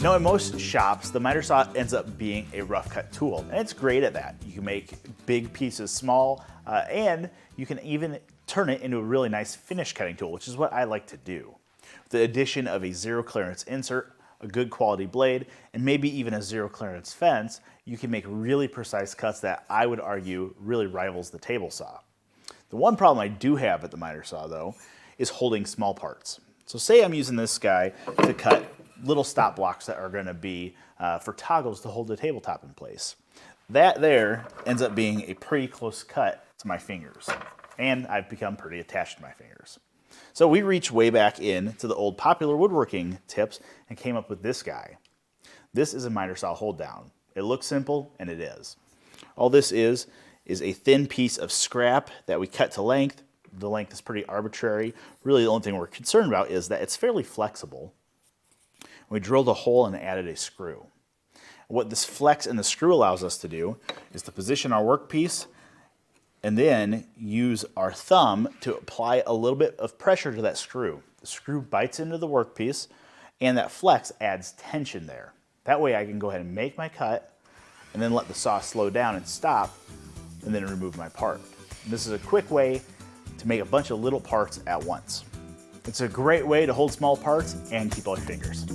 Now, in most shops, the miter saw ends up being a rough cut tool, and it's great at that. You can make big pieces small, and you can even turn it into a really nice finish cutting tool, which is what I like to do. With the addition of a zero clearance insert, a good quality blade, and maybe even a zero clearance fence, you can make really precise cuts that I would argue really rivals the table saw. The one problem I do have at the miter saw, though, is holding small parts. So say I'm using this guy to cut little stop blocks that are going to be for toggles to hold the tabletop in place. That there ends up being a pretty close cut to my fingers, and I've become pretty attached to my fingers. So we reached way back in to the old popular woodworking tips and came up with this guy. This is a miter saw hold down. It looks simple, and it is. All this is a thin piece of scrap that we cut to length. The length is pretty arbitrary. Really, the only thing we're concerned about is that it's fairly flexible. We drilled a hole and added a screw. What this flex in the screw allows us to do is to position our workpiece and then use our thumb to apply a little bit of pressure to that screw. The screw bites into the workpiece, and that flex adds tension there. That way I can go ahead and make my cut and then let the saw slow down and stop and then remove my part. And this is a quick way to make a bunch of little parts at once. It's a great way to hold small parts and keep all your fingers.